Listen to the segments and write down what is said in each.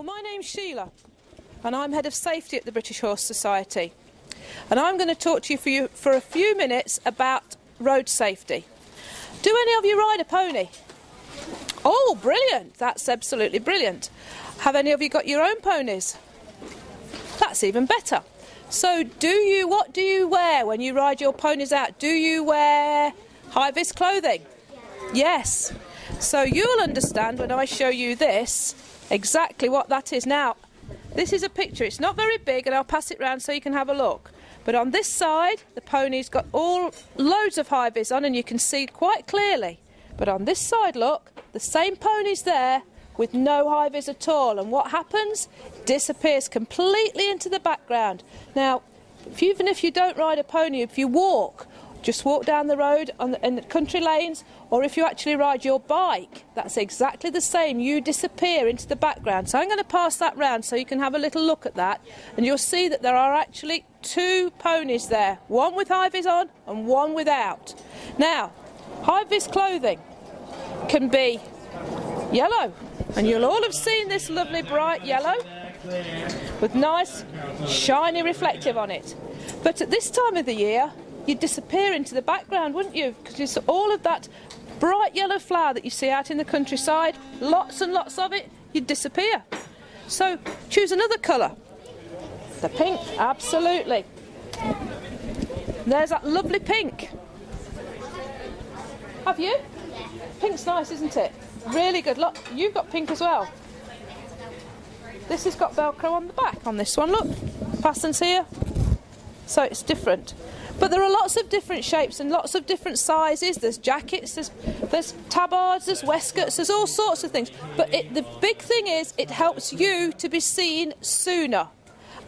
Well, my name's Sheila, and I'm Head of Safety at the British Horse Society. And I'm going to talk to you for a few minutes about road safety. Do any of you ride a pony? Oh, brilliant! That's absolutely brilliant. Have any of you got your own ponies? That's even better. So what do you wear when you ride your ponies out? Do you wear high-vis clothing? Yes. So you'll understand when I show you this exactly what that is. Now, this is a picture. It's not very big, and I'll pass it round so you can have a look. But on this side, the pony's got loads of high-vis on, and you can see quite clearly. But on this side, look, the same pony's there with no high-vis at all. And what happens? Disappears completely into the background. Now, even if you don't ride a pony, if you walk, just walk down the road in the country lanes, or if you actually ride your bike, that's exactly the same. You disappear into the background. So I'm going to pass that round so you can have a little look at that, and you'll see that there are actually two ponies there, one with high-vis on and one without. Now, high-vis clothing can be yellow, and you'll all have seen this lovely bright yellow with nice shiny reflective on it. But at this time of the year, you'd disappear into the background, wouldn't you? Because it's all of that bright yellow flower that you see out in the countryside, lots and lots of it, you'd disappear. So choose another colour. The pink, absolutely. There's that lovely pink. Have you? Pink's nice, isn't it? Really good. Look, you've got pink as well. This has got Velcro on the back on this one, look. Fastens here. So it's different. But there are lots of different shapes and lots of different sizes. There's jackets, there's tabards, there's waistcoats, there's all sorts of things. But the big thing is it helps you to be seen sooner.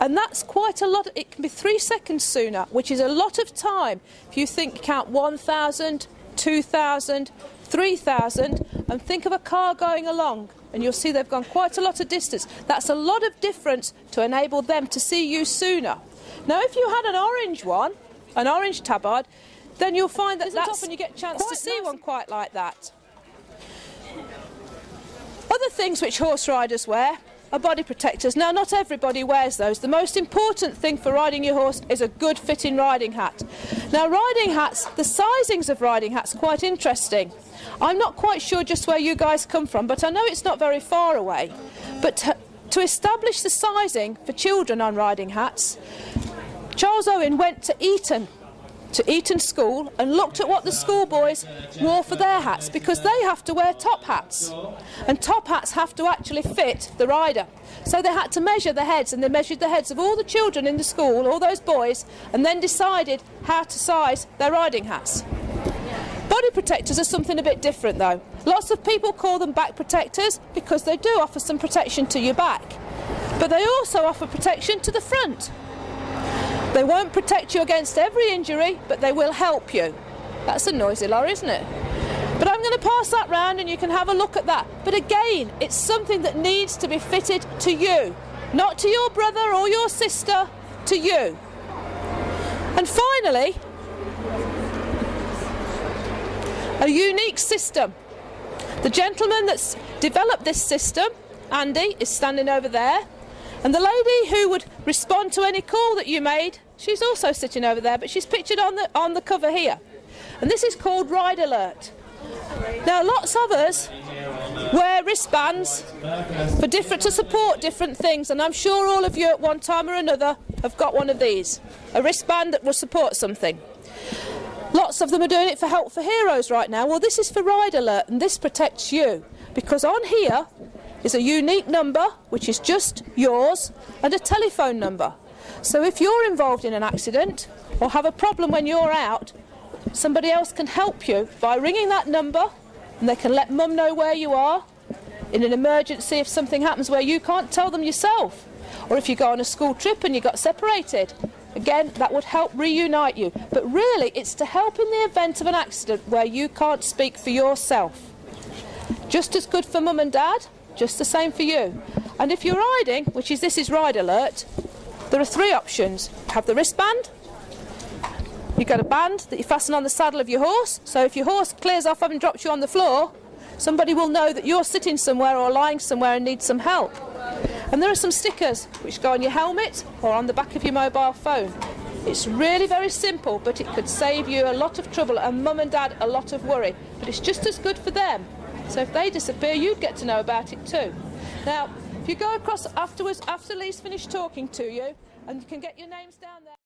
And that's quite a lot. It can be 3 seconds sooner, which is a lot of time. If you count 1,000, 2,000, 3,000, and think of a car going along, and you'll see they've gone quite a lot of distance. That's a lot of difference to enable them to see you sooner. Now, if you had an orange one, an orange tabard, then you'll find that that's often you get a chance to see one quite like that. Other things which horse riders wear are body protectors. Now, not everybody wears those. The most important thing for riding your horse is a good fitting riding hat. Now, riding hats, the sizings of riding hats are quite interesting. I'm not quite sure just where you guys come from, but I know it's not very far away. But to establish the sizing for children on riding hats, Charles Owen went to Eton School, and looked at what the schoolboys wore for their hats, because they have to wear top hats, and top hats have to actually fit the rider. So they had to measure the heads, and they measured the heads of all the children in the school, all those boys, and then decided how to size their riding hats. Body protectors are something a bit different though. Lots of people call them back protectors because they do offer some protection to your back, but they also offer protection to the front. They won't protect you against every injury, but they will help you. That's a noisy lorry, isn't it? But I'm going to pass that round and you can have a look at that. But again, it's something that needs to be fitted to you, not to your brother or your sister, to you. And finally, a unique system. The gentleman that's developed this system, Andy, is standing over there. And the lady who would respond to any call that you made, she's also sitting over there, but she's pictured on the cover here. And this is called Ride Alert. Now, lots of us wear wristbands to support different things, and I'm sure all of you at one time or another have got one of these, a wristband that will support something. Lots of them are doing it for Help for Heroes right now. Well, this is for Ride Alert, and this protects you, because on here is a unique number, which is just yours, and a telephone number. So if you're involved in an accident or have a problem when you're out, somebody else can help you by ringing that number, and they can let Mum know where you are in an emergency if something happens where you can't tell them yourself, or if you go on a school trip and you got separated. Again, that would help reunite you. But really, it's to help in the event of an accident where you can't speak for yourself. Just as good for Mum and Dad, just the same for you. And if you're riding, this is Ride Alert, there are 3 options. You have the wristband, you've got a band that you fasten on the saddle of your horse, so if your horse clears off having dropped you on the floor, somebody will know that you're sitting somewhere or lying somewhere and need some help. And there are some stickers which go on your helmet or on the back of your mobile phone. It's really very simple, but it could save you a lot of trouble and mum and dad a lot of worry. But it's just as good for them. So if they disappear, you'd get to know about it too. Now, if you go across afterwards, after Lee's finished talking to you, and you can get your names down there.